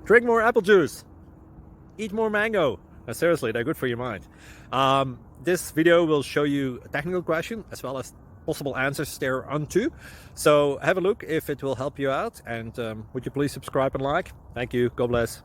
Drink more apple juice. Eat more mango. Seriously, they're good for your mind. This video will show you a technical question as well as possible answers thereunto. So have a look if it will help you out, and would you please subscribe and like? Thank you. God bless.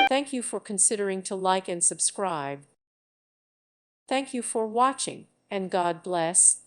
Thank you for considering to like and subscribe. Thank you for watching, and God bless.